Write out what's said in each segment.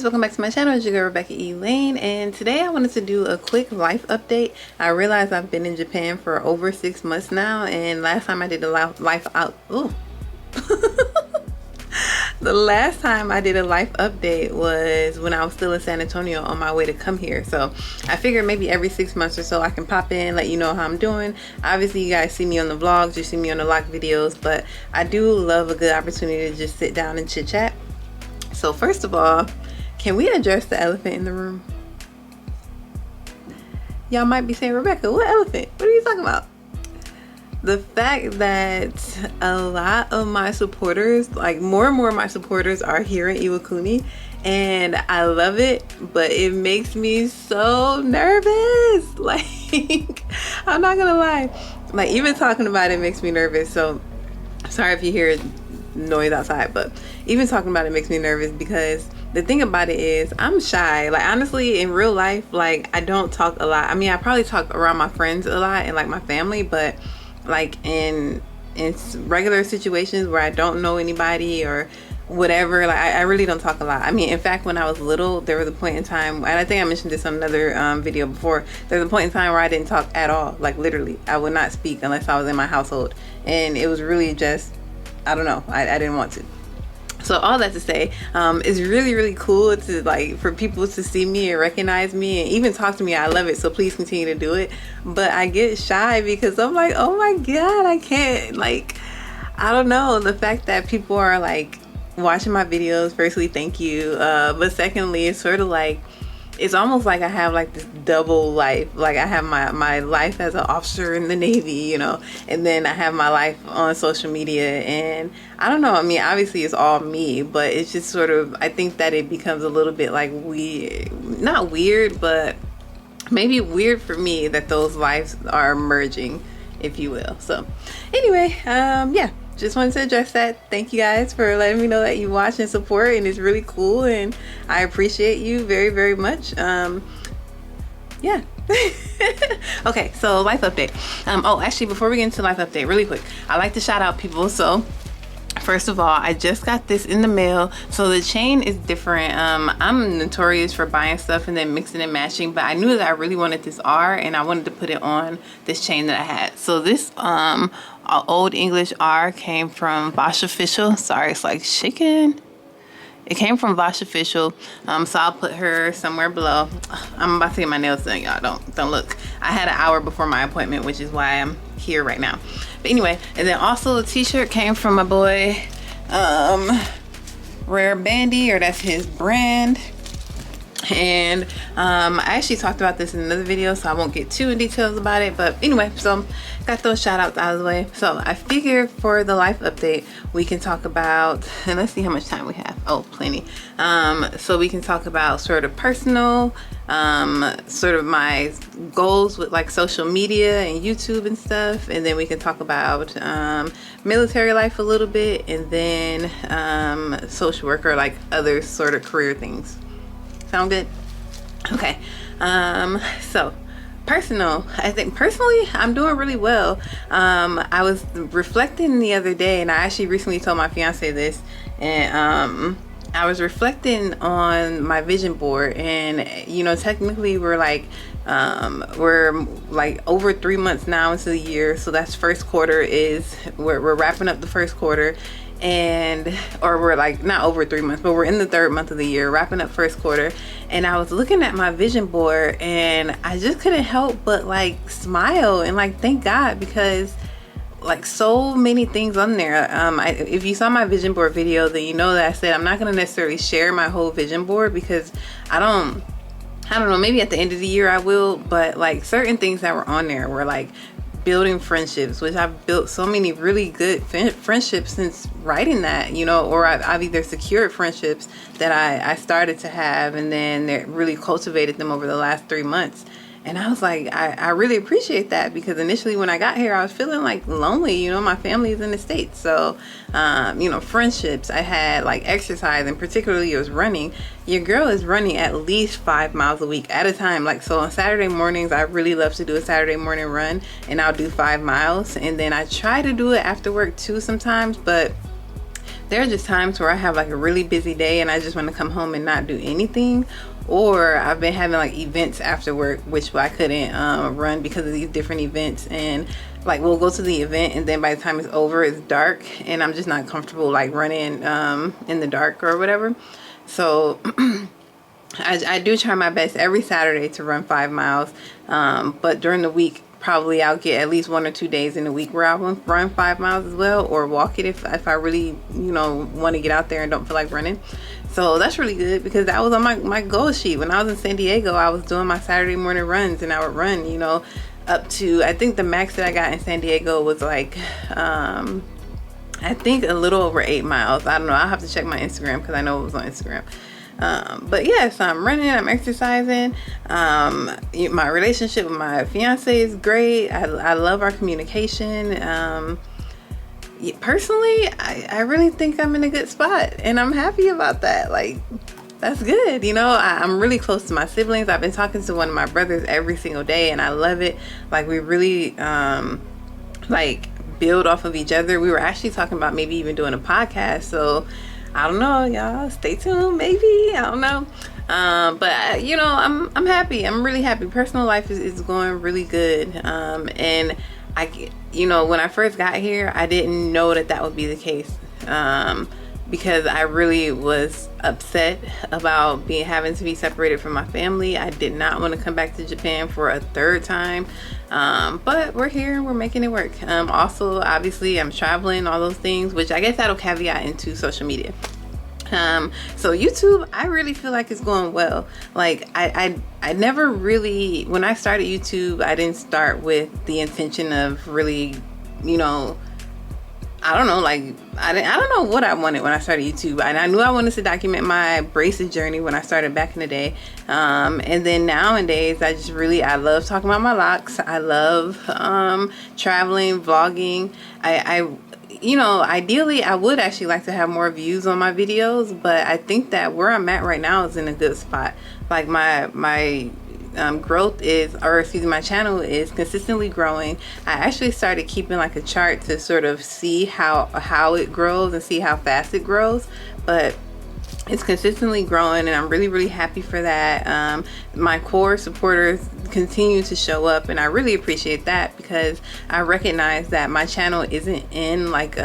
welcome back to my channel. It's your girl Rebekah Elaine, and today I wanted to do a quick life update. I realized I've been in Japan for over 6 months now, and last time I did a life out the last time I did a life update was when I was still in San Antonio on my way to come here. So I figured maybe every 6 months or so I can pop in, let you know how I'm doing. Obviously you guys see me on the vlogs, you see me on the lock videos, but I do love a good opportunity to just sit down and chit chat. So first of all, can we address the elephant in the room? Y'all might be saying, Rebekah, what elephant? What are you talking about? The fact that a lot of my supporters, like more and more of my supporters, are here in Iwakuni, and I love it, but it makes me so nervous. Like, I'm not gonna lie, like even talking about it makes me nervous. So sorry if you hear noise outside, but even talking about it makes me nervous because the thing about it is I'm shy. Like honestly, in real life, like I don't talk a lot. I mean, I probably talk around my friends a lot and like my family, but like in regular situations where I don't know anybody or whatever, like I really don't talk a lot. I mean, in fact, when I was little, there was a point in time, and I think I mentioned this on another video before, there was a point in time where I didn't talk at all. Like literally, I would not speak unless I was in my household, and it was really just, I don't know, I didn't want to. So all that to say, it's really cool to like for people to see me and recognize me and even talk to me. I love it, so please continue to do it. But I get shy because I'm like, oh my god, I can't, like, I don't know, the fact that people are like watching my videos, firstly thank you, but secondly it's sort of like, it's almost like I have like this double life. Like I have my life as an officer in the Navy, you know, and then I have my life on social media, and I don't know, I mean obviously it's all me, but it's just sort of, I think that it becomes a little bit like weird, not weird, but maybe weird for me that those lives are merging, if you will. So anyway, yeah, just wanted to address that. Thank you guys for letting me know that you watch and support, and it's really cool, and I appreciate you very much. Yeah. Okay, so life update. Oh, actually, before we get into life update, really quick, I like to shout out people. So first of all, I just got this in the mail. So the chain is different. I'm notorious for buying stuff and then mixing and matching, but I knew that I really wanted this R, and I wanted to put it on this chain that I had. So this Old English R came from Bosch Official. Sorry, it's like shaking. It came from Bosch Official. So I'll put her somewhere below. I'm about to get my nails done, y'all. Don't look. I had an hour before my appointment, which is why I'm here right now. But anyway, and then also the t-shirt came from my boy Rare Bandy, or that's his brand. And I actually talked about this in another video, so I won't get too in details about it, but anyway, so got those shout outs out of the way. So I figure for the life update we can talk about, and let's see how much time we have. Oh, plenty. So we can talk about sort of personal, sort of my goals with like social media and YouTube and stuff, and then we can talk about military life a little bit, and then social work, or like other sort of career things. Sound good? Okay. So personal, I think personally I'm doing really well. I was reflecting the other day, and I actually recently told my fiance this, and I was reflecting on my vision board, and you know, technically we're like over 3 months now into the year, so that's first quarter, is we're wrapping up the first quarter, or we're like not over 3 months, but we're in the 3rd month of the year, wrapping up first quarter. And I was looking at my vision board, and I just couldn't help but like smile and like thank God, because like so many things on there. If you saw my vision board video, then you know that I said I'm not going to necessarily share my whole vision board, because I don't know, maybe at the end of the year I will, but like certain things that were on there were like building friendships, which I've built so many really good friendships since writing that, you know, or I've either secured friendships that I started to have, and then they really cultivated them over the last 3 months. And I was like, I really appreciate that, because initially when I got here I was feeling like lonely, you know, my family is in the States. So you know, friendships, I had like exercise, and particularly it was running. Your girl is running at least 5 miles a week at a time. Like, so on Saturday mornings I really love to do a Saturday morning run, and I'll do 5 miles, and then I try to do it after work too sometimes, but there are just times where I have like a really busy day and I just want to come home and not do anything. Or I've been having like events after work, which I couldn't run because of these different events. And like we'll go to the event and then by the time it's over, it's dark and I'm just not comfortable like running in the dark or whatever. So I do try my best every Saturday to run 5 miles. But during the week, probably I'll get at least 1 or 2 days in the week where I'll run 5 miles as well, or walk it if I really, want to get out there and don't feel like running. So that's really good because that was on my goal sheet. When I was in San Diego, I was doing my Saturday morning runs and I would run, up to, I think the max that I got in San Diego was like, I think a little over 8 miles. I don't know. I'll have to check my Instagram because I know it was on Instagram. But yeah, so I'm running, I'm exercising. My relationship with my fiance is great. I love our communication. Personally, I really think I'm in a good spot and I'm happy about that. Like, that's good. I'm really close to my siblings. I've been talking to one of my brothers every single day and I love it. Like, we really, build off of each other. We were actually talking about maybe even doing a podcast. So I don't know, y'all. Stay tuned. Maybe, I don't know. But I'm happy. I'm really happy. Personal life is going really good. And when I first got here, I didn't know that would be the case. Because I really was upset about having to be separated from my family. I did not want to come back to Japan for a third time. But we're here, we're making it work. Also, obviously, I'm traveling, all those things, which I guess that'll caveat into social media. So YouTube, I really feel like it's going well. Like I never really, when I started YouTube, I didn't start with the intention of really, I don't know, like, I don't know what I wanted when I started YouTube. And I knew I wanted to document my braces journey when I started back in the day. And then nowadays, I love talking about my locks. I love traveling, vlogging. Ideally, I would actually like to have more views on my videos, but I think that where I'm at right now is in a good spot. Like my growth my channel is consistently growing. I actually started keeping like a chart to sort of see how it grows and see how fast it grows, but it's consistently growing and I'm really, really happy for that. My core supporters continue to show up and I really appreciate that because I recognize that my channel isn't in like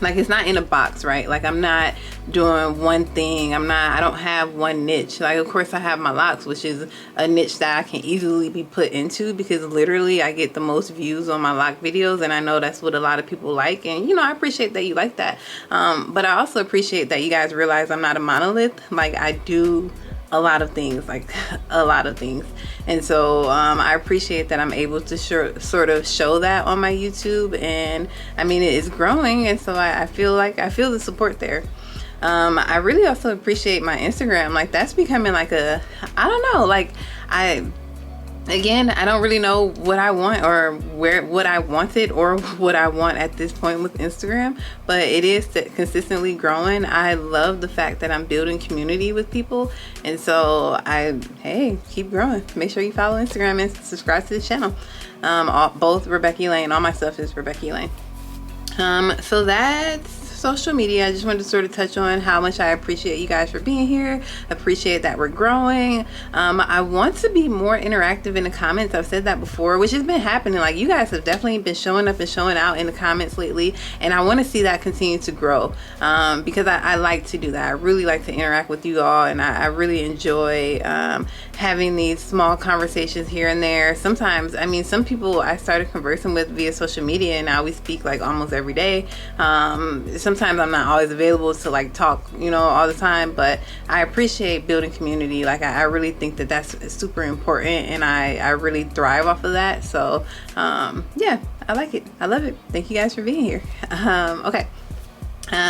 it's not in a box, right? Like I'm not doing one thing. I don't have one niche. Like, of course I have my locks, which is a niche that I can easily be put into because literally I get the most views on my lock videos and I know that's what a lot of people like. And I appreciate that you like that. But I also appreciate that you guys realize I'm not a monolith. Like I do a lot of things, like a lot of things. And so I appreciate that I'm able to sort of show that on my YouTube. And I mean, it is growing. And so I feel the support there. I really also appreciate my Instagram. Like that's becoming like I don't know, like I don't really know what I want or what I wanted or what I want at this point with Instagram, but it is consistently growing. I love the fact that I'm building community with people. And so keep growing. Make sure you follow Instagram and subscribe to the channel. Both Rebekah Elaine, all my stuff is Rebekah Elaine. So that's social media. I just wanted to sort of touch on how much I appreciate you guys for being here. Appreciate that we're growing. I want to be more interactive in the comments. I've said that before, which has been happening. Like you guys have definitely been showing up and showing out in the comments lately, and I want to see that continue to grow because I like to do that. I really like to interact with you all, and I really enjoy having these small conversations here and there. Sometimes, I mean, some people I started conversing with via social media, and now we speak like almost every day. Sometimes I'm not always available to like talk, all the time, but I appreciate building community. Like I really think that that's super important, and I really thrive off of that. So yeah, I like it. I love it. Thank you guys for being here. Okay.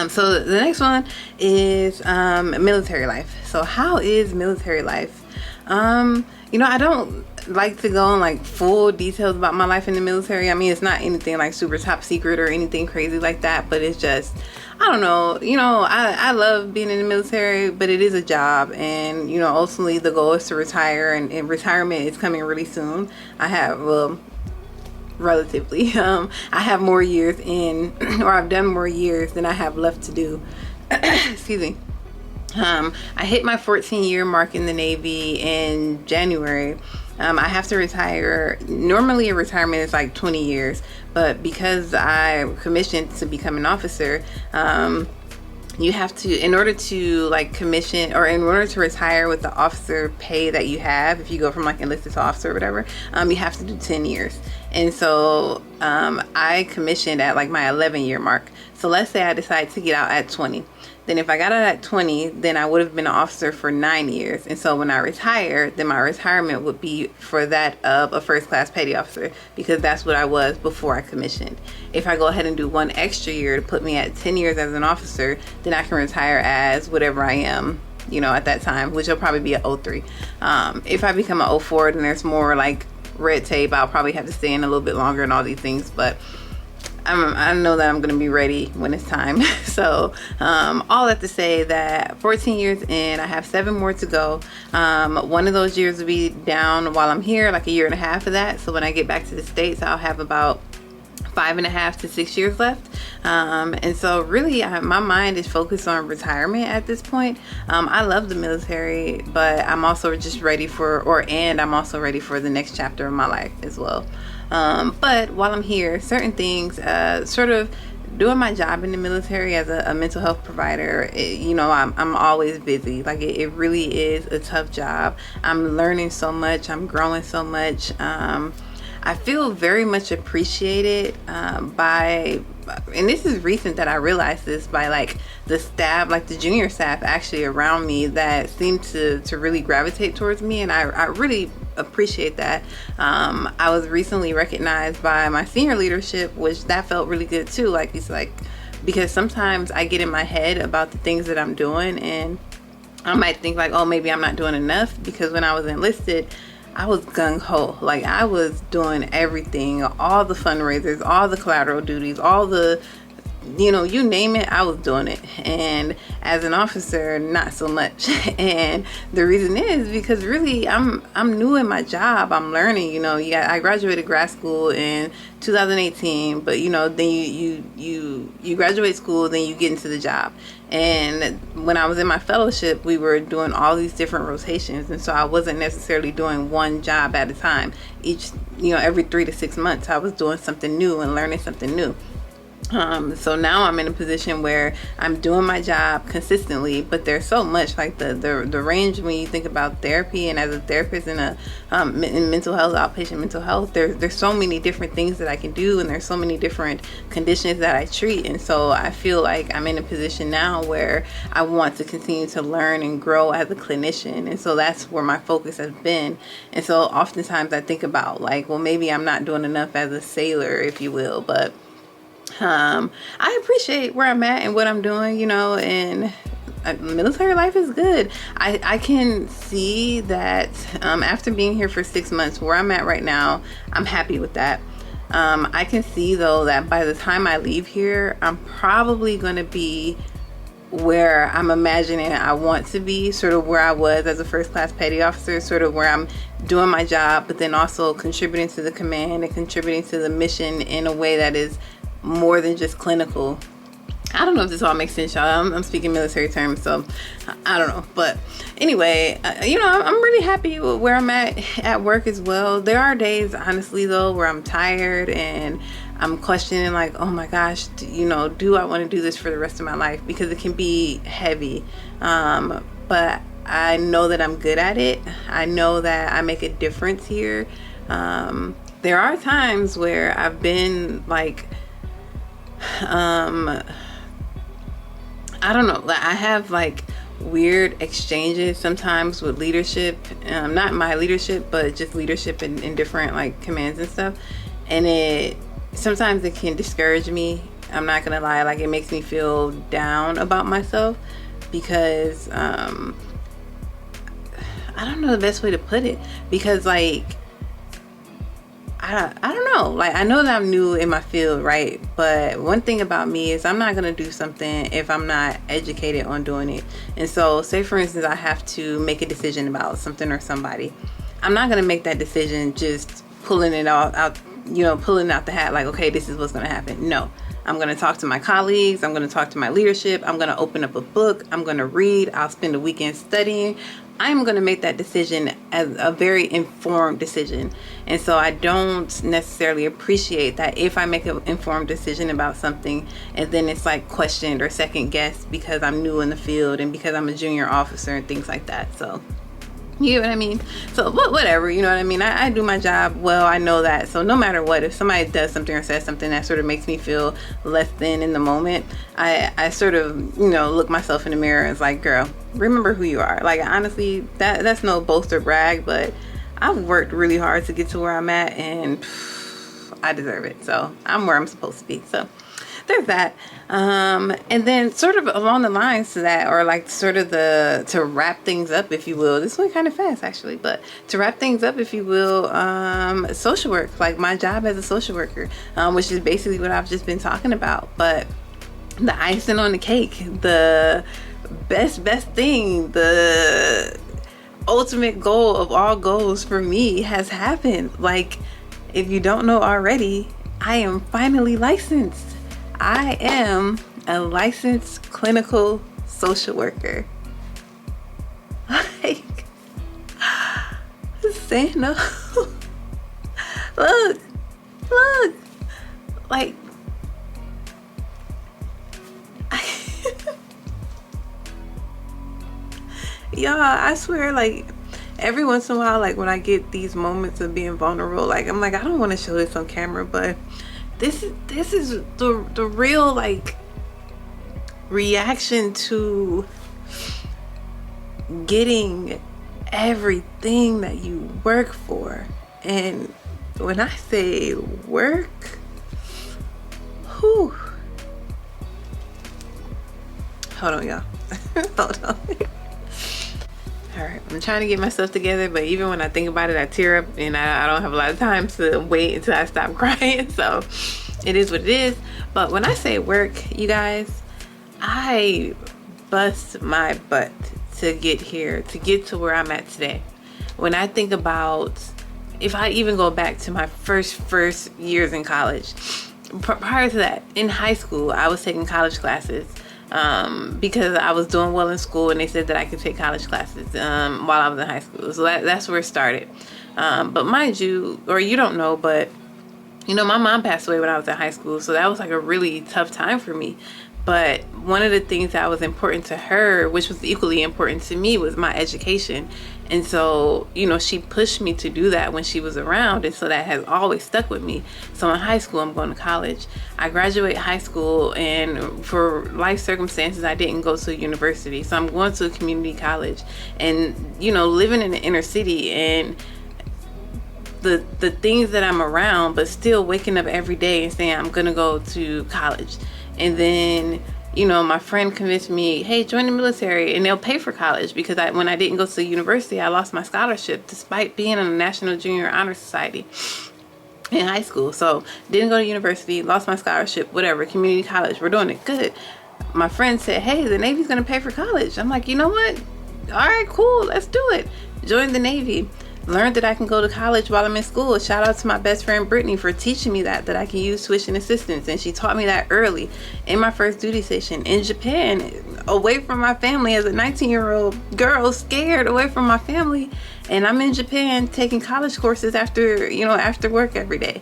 So the next one is military life. So how is military life? I don't like to go in like full details about my life in the military. I mean, it's not anything like super top secret or anything crazy like that, but it's just, I don't know, I love being in the military, but it is a job, and ultimately the goal is to retire, and retirement is coming really soon. relatively. I have more years in, or I've done more years than I have left to do. Excuse me. I hit my 14-year mark in the Navy in January. I have to retire. Normally a retirement is like 20 years, but because I commissioned to become an officer, you have to, in order to like commission, or in order to retire with the officer pay that you have, if you go from like enlisted to officer or whatever, you have to do 10 years. And so I commissioned at like my 11-year mark. So let's say I decide to get out at 20. Then if I got out at 20, then I would have been an officer for 9 years. And so when I retire, then my retirement would be for that of a first class petty officer, because that's what I was before I commissioned. If I go ahead and do one extra year to put me at 10 years as an officer, then I can retire as whatever I am, you know, at that time, which will probably be at 03. If I become an 04, then there's more like red tape. I'll probably have to stay in a little bit longer and all these things, but I know that I'm going to be ready when it's time. So all that to say that 14 years in, I have 7 more to go. One of those years will be down while I'm here, like a year and a half of that. So when I get back to the States, I'll have about 5.5 to 6 years left. And so really my mind is focused on retirement at this point. I love the military, but I'm also just ready for, and I'm also ready for the next chapter of my life as well. But while I'm here, certain things, sort of doing my job in the military as a mental health provider, you know, I'm always busy. Like it really is a tough job. I'm learning so much. I'm growing so much. I feel very much appreciated by, and this is recent that I realized this, by like the staff, like the junior staff actually around me that seem to really gravitate towards me, and I really appreciate that. I was recently recognized by my senior leadership, which that felt really good too. Like it's like, because sometimes I get in my head about the things that I'm doing, and I might think like, oh, maybe I'm not doing enough, because when I was enlisted, I was gung-ho. Like I was doing everything, all the fundraisers, all the collateral duties, all the, you know, you name it, I was doing it. And as an officer, not so much. And the reason is because really I'm new in my job. I'm learning, you know. I graduated grad school in 2018, but you know, then you graduate school, then you get into the job. And when I was in my fellowship, we were doing all these different rotations, and so I wasn't necessarily doing one job at a time. Every 3 to 6 months, I was doing something new and learning something new. So now I'm in a position where I'm doing my job consistently, but there's so much, like the range when you think about therapy, and as a therapist in in mental health, outpatient mental health, there's so many different things that I can do, and there's so many different conditions that I treat. And so I feel like I'm in a position now where I want to continue to learn and grow as a clinician, and so that's where my focus has been. And so oftentimes I think about like, well, maybe I'm not doing enough as a sailor, if you will, but I appreciate where I'm at and what I'm doing, you know, and military life is good. I can see that after being here for 6 months, where I'm at right now, I'm happy with that. I can see though that by the time I leave here, I'm probably going to be where I'm imagining I want to be, sort of where I was as a first class petty officer, sort of where I'm doing my job, but then also contributing to the command and contributing to the mission in a way that is more than just clinical. I don't know if this all makes sense, y'all. I'm speaking military terms, so I don't know. But anyway, you know, I'm really happy with where I'm at work as well. There are days, honestly, though, where I'm tired and I'm questioning like, oh my gosh, do I want to do this for the rest of my life? Because it can be heavy. But I know that I'm good at it. I know that I make a difference here. There are times where I've been like, I don't know, I have like weird exchanges sometimes with leadership, not my leadership, but just leadership in different like commands and stuff, and sometimes it can discourage me. I'm not gonna lie, like it makes me feel down about myself, because I don't know the best way to put it, because like I don't know, like I know that I'm new in my field, right? But one thing about me is I'm not gonna do something if I'm not educated on doing it. And so say for instance I have to make a decision about something or somebody, I'm not gonna make that decision just pulling it all out pulling out the hat like, okay, this is what's going to happen. No, I'm going to talk to my colleagues. I'm going to talk to my leadership. I'm going to open up a book. I'm going to read. I'll spend a weekend studying. I'm going to make that decision as a very informed decision. And so I don't necessarily appreciate that if I make an informed decision about something and then it's like questioned or second guessed because I'm new in the field and because I'm a junior officer and things like that. So you know what I mean? So whatever, you know what I mean? I do my job well, I know that. So no matter what, if somebody does something or says something that sort of makes me feel less than in the moment, I sort of, look myself in the mirror and it's like, girl, remember who you are. Like, honestly, that's no boast or brag, but I've worked really hard to get to where I'm at, and I deserve it. So I'm where I'm supposed to be. So there's that. And then sort of along the lines to that, or like sort of to wrap things up, if you will, this went kind of fast actually, but to wrap things up, if you will, social work, like my job as a social worker, which is basically what I've just been talking about. But the icing on the cake, the best thing, the ultimate goal of all goals for me has happened. Like, if you don't know already, I am finally licensed. I am a licensed clinical social worker. Like, saying no. Look, like, y'all, I swear, like, every once in a while, like when I get these moments of being vulnerable, like I'm like, I don't want to show this on camera, but this is the real like reaction to getting everything that you work for. And when I say work, whew. Hold on, y'all. Hold on. All right, I'm trying to get myself together, but even when I think about it, I tear up, and I don't have a lot of time to wait until I stop crying. So it is what it is. But when I say work, you guys, I bust my butt to get here, to get to where I'm at today. When I think about, if I even go back to my first years in college, prior to that, in high school, I was taking college classes. Because I was doing well in school, and they said that I could take college classes while I was in high school. So that's where it started. But mind you, or you don't know, but my mom passed away when I was in high school. So that was like a really tough time for me. But one of the things that was important to her, which was equally important to me, was my education. And so, she pushed me to do that when she was around. And so that has always stuck with me. So in high school, I'm going to college. I graduate high school, and for life circumstances, I didn't go to a university. So I'm going to a community college, and, living in the inner city, and the things that I'm around, but still waking up every day and saying I'm going to go to college. And then, my friend convinced me, hey, join the military and they'll pay for college, because when I didn't go to university, I lost my scholarship despite being in the National Junior Honor Society in high school. So didn't go to university, lost my scholarship, whatever, community college, we're doing it good. My friend said, hey, the Navy's going to pay for college. I'm like, you know what? All right, cool, let's do it. Joined the Navy. Learned that I can go to college while I'm in school. Shout out to my best friend Brittany for teaching me that I can use tuition assistance, and she taught me that early in my first duty station in Japan, away from my family as a 19-year-old girl, scared, away from my family, and I'm in Japan taking college courses after work every day.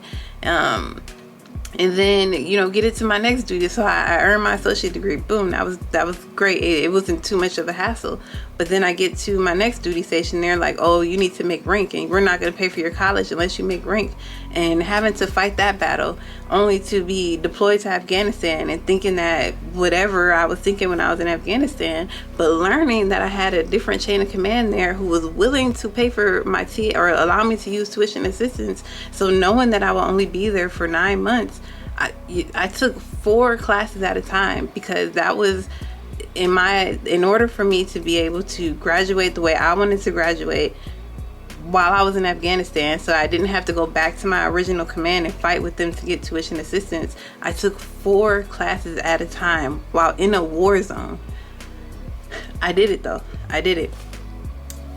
And then, get into my next duty. So I earned my associate degree. Boom. That was great. It wasn't too much of a hassle. But then I get to my next duty station. They're like, oh, you need to make rank, and we're not going to pay for your college unless you make rank. And having to fight that battle, only to be deployed to Afghanistan, and thinking that whatever I was thinking when I was in Afghanistan, but learning that I had a different chain of command there who was willing to pay for my or allow me to use tuition assistance. So knowing that I will only be there for 9 months, I took 4 classes at a time, because that was in order for me to be able to graduate the way I wanted to graduate while I was in Afghanistan, so I didn't have to go back to my original command and fight with them to get tuition assistance. I took 4 classes at a time while in a war zone. I did it though. I did it.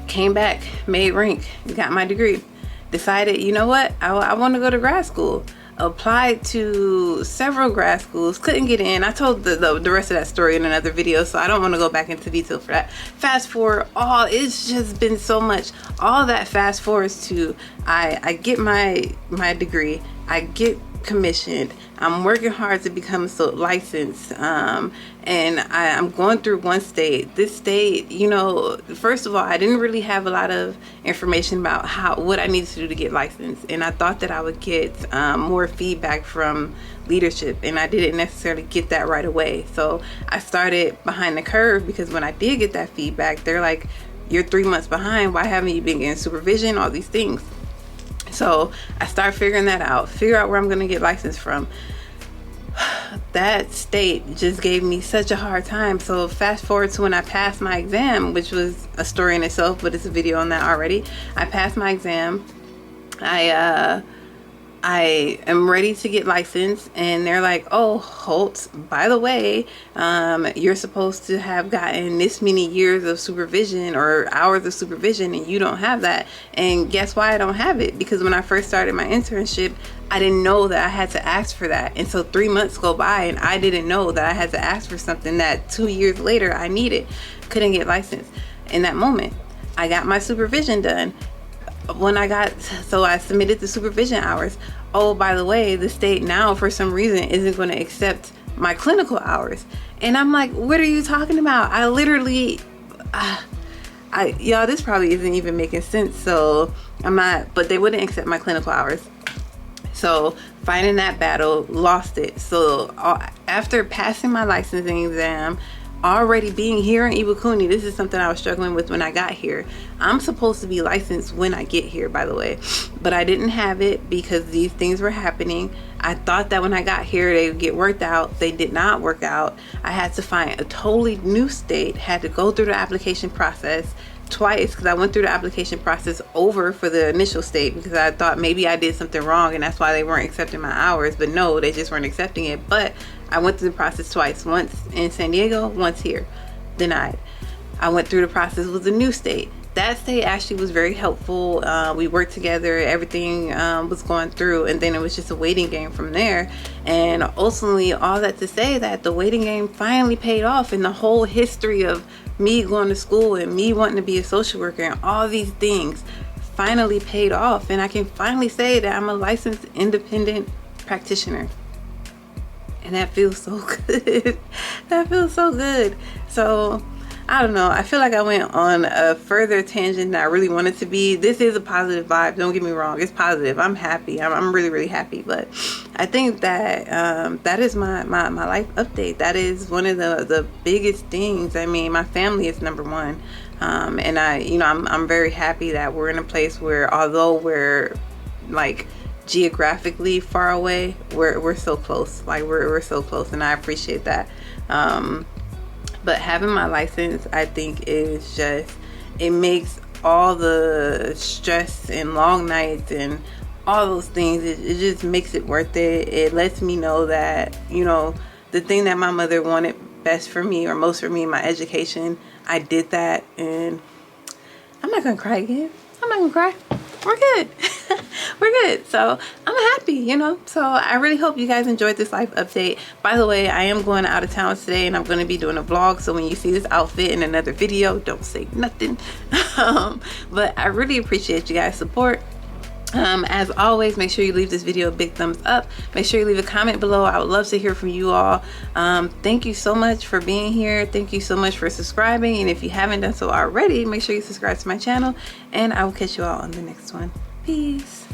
Came back, made rank, got my degree. decided, you know what, I want to go to grad school. Applied to several grad schools, couldn't get in. I told the rest of that story in another video, so I don't want to go back into detail for that. Fast forward, it's just been so much. All that fast forwards to I get my degree, I get commissioned, I'm working hard to become licensed, and I'm going through one state. This state, you know, first of all, I didn't really have a lot of information about what I needed to do to get licensed, and I thought that I would get more feedback from leadership, and I didn't necessarily get that right away. So I started behind the curve, because when I did get that feedback, they're like, you're 3 months behind, why haven't you been getting supervision, all these things. So I started figuring that out, figure out where I'm going to get licensed from. That state just gave me such a hard time. So fast forward to when I passed my exam, which was a story in itself, but it's a video on that already. I passed my exam. I am ready to get licensed, and they're like, oh, Holt, by the way, you're supposed to have gotten this many years of supervision or hours of supervision, and you don't have that. And guess why I don't have it? Because when I first started my internship, I didn't know that I had to ask for that. And so 3 months go by and I didn't know that I had to ask for something that 2 years later I needed. Couldn't get licensed. In that moment, I got my supervision done. So I submitted the supervision hours. Oh, by the way, the state now for some reason isn't going to accept my clinical hours. And I'm like, what are you talking about? I literally, y'all, this probably isn't even making sense. So I'm not, but they wouldn't accept my clinical hours. So fighting that battle, lost it. So after passing my licensing exam, already being here in Iwakuni, this is something I was struggling with when I got here. I'm supposed to be licensed when I get here, by the way, but I didn't have it because these things were happening. I thought that when I got here they would get worked out. They did not work out. I had to find a totally new state, had to go through the application process twice, because I went through the application process over for the initial state because I thought maybe I did something wrong and that's why they weren't accepting my hours. But no, they just weren't accepting it. But I went through the process twice, once in San Diego, once here, denied. I went through the process with a new state. That state actually was very helpful. We worked together, everything was going through, and then it was just a waiting game from there. And ultimately, all that to say that the waiting game finally paid off, and the whole history of me going to school and me wanting to be a social worker and all these things finally paid off. And I can finally say that I'm a licensed independent practitioner. And that feels so good. That feels so good. So I don't know, I feel like I went on a further tangent than I really wanted to be. This is a positive vibe, don't get me wrong, it's positive. I'm happy, I'm really, really happy. But I think that that is my life update. That is one of the biggest things. I mean, my family is number one, and I'm very happy that we're in a place where, although we're like geographically far away, we're so close. Like we're so close, and I appreciate that. But having my license, I think, is just, it makes all the stress and long nights and all those things, it just makes it worth it. It lets me know that, you know, the thing that my mother wanted best for me, or most for me, in my education, I did that. And I'm not gonna cry again. I'm not gonna cry. We're good. We're good. So I'm happy, you know. So I really hope you guys enjoyed this life update. By the way, I am going out of town today, and I'm going to be doing a vlog. So when you see this outfit in another video, don't say nothing. But I really appreciate you guys' support. As always, make sure you leave this video a big thumbs up. Make sure you leave a comment below. I would love to hear from you all. Thank you so much for being here. Thank you so much for subscribing. And if you haven't done so already, make sure you subscribe to my channel. And I will catch you all on the next one. Peace.